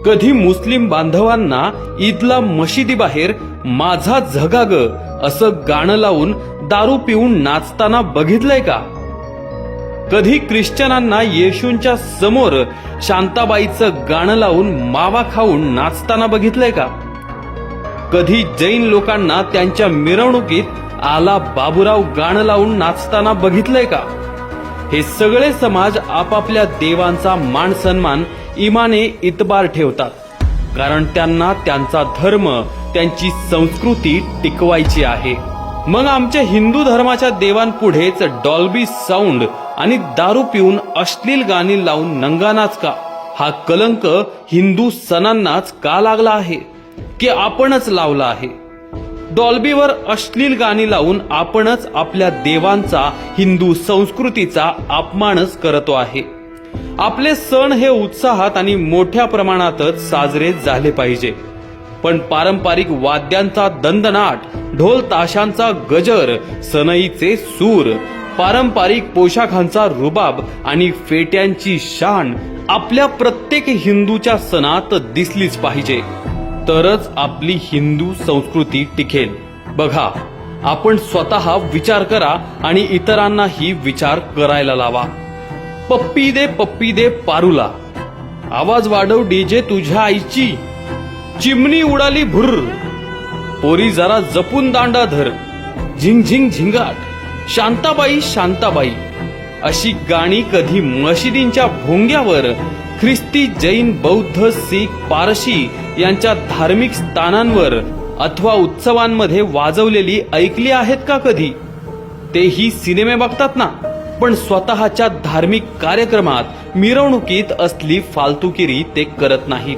कधी मुस्लिम बांधवांना ईदला मशिदीबाहेर माझा झगाग असं गाणं लावून दारू पिऊन नाचताना बघितलंय का? कधी ख्रिश्चनांना येशूंच्या समोर शांताबाईचं गाणं लावून मावा खाऊन नाचताना बघितलंय का? कधी जैन लोकांना त्यांच्या मिरवणुकीत आला बाबूराव गाणं लावून नाचताना बघितलंय का? हे सगळे समाज आपापल्या देवांचा मान सन्मान इमाने इतबार ठेवतात, कारण त्यांना त्यांचा धर्म, त्यांची संस्कृती टिकवायची आहे. मग आमच्या हिंदू धर्माच्या देवांपुढेच डॉल्बी साऊंड आणि दारू पिऊन अश्लील गाणी लावून नंगानाच का? हा कलंक हिंदू सणांनाच का लागला आहे, की आपणच लावला आहे? डॉल्बीवर अश्लील गाणी लावून आपणच आपल्या देवांचा, हिंदू संस्कृतीचा अपमानच करतो आहे. आपले सण हे उत्साहात आणि मोठ्या प्रमाणातच साजरे झाले पाहिजे, पण पारंपरिक वाद्यांचा दणदणाट, ढोल ताशांचा गजर, सनईचे सूर, पारंपरिक पोशाखांचा रुबाब आणि फेट्यांची शान आपल्या प्रत्येक हिंदूच्या सणात दिसलीच पाहिजे, तरच आपली हिंदू संस्कृती टिकेल. बघा, आपण स्वतः विचार करा आणि इतरांनाही विचार करायला लावा. पप्पी दे पारूला, आवाज वाढव डीजे तुझ्या आईची, चिमणी उडाली भुर्र, पोरी जरा जपून दांडा धर, झिंग झिंग झिंगाट, शांताबाई शांताबाई अशी गाणी कधी मशिदींच्या भोंग्यावर, ख्रिस्ती, जैन, बौद्ध, सीख, पारशी यांच्या धार्मिक स्थानांवर अथवा उत्सवांमध्ये वाजवलेली ऐकली आहेत का कधी? तेही सिनेमे बघतात ना, पण स्वतःच्या धार्मिक कार्यक्रमात, मिरवणुकीत असली फालतुगिरी ते करत नाहीत.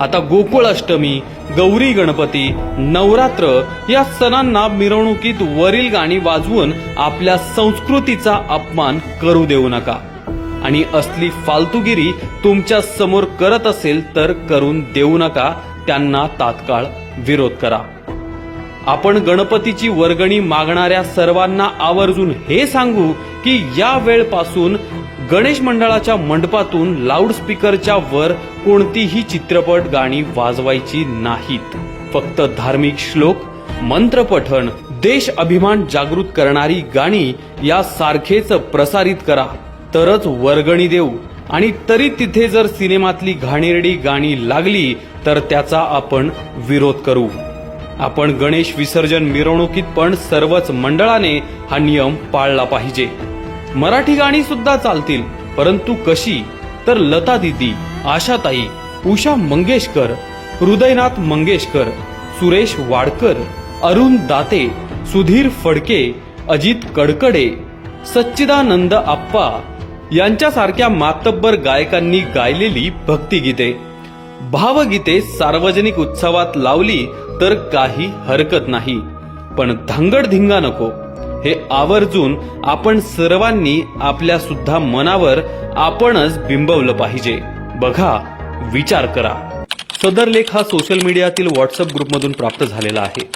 आता गोकुळ अष्टमी, गौरी गणपती, नवरात्र या सणांना मिरवणुकीत वरील गाणी वाजवून आपल्या संस्कृतीचा अपमान करू देऊ नका. आणि असली फालतुगिरी तुमच्या समोर करत असेल तर करून देऊ नका, त्यांना तात्काळ विरोध करा. आपण गणपतीची वर्गणी मागणाऱ्या सर्वांना आवर्जून हे सांगू की या वेळपासून गणेश मंडळाच्या मंडपातून लाऊडस्पीकरच्या वर कोणतीही चित्रपट गाणी वाजवायची नाहीत. फक्त धार्मिक श्लोक, मंत्रपठण, देश अभिमान जागृत करणारी गाणी यासारखेच प्रसारित करा, तरच वर्गणी देऊ. आणि तरी तिथे जर सिनेमातली घाणेरडी गाणी लागली तर त्याचा आपण विरोध करू. आपण गणेश विसर्जन मिरवणुकीत पण सर्वच मंडळाने हा नियम पाळला पाहिजे. मराठी गाणी सुद्धा चालतील, परंतु कशी? तर लता दीदी, आशाताई, उषा मंगेशकर, हृदयनाथ मंगेशकर, सुरेश वाडकर, अरुण दाते, सुधीर फडके, अजित कडकडे, सच्चिदानंद आप्पा यांच्यासारख्या मातब्बर गायकांनी गायलेली भक्तिगीते, भावगीते सार्वजनिक उत्सवात लावली तर काही हरकत नाही, पण धांगडधिंगा नको. हे आवर्जून आपण सर्वांनी आपल्या सुद्धा मनावर आपणच बिंबवलं पाहिजे. बघा, विचार करा. सदर लेख हा सोशल मीडियातील व्हॉट्सअप ग्रुपमधून प्राप्त झालेला आहे.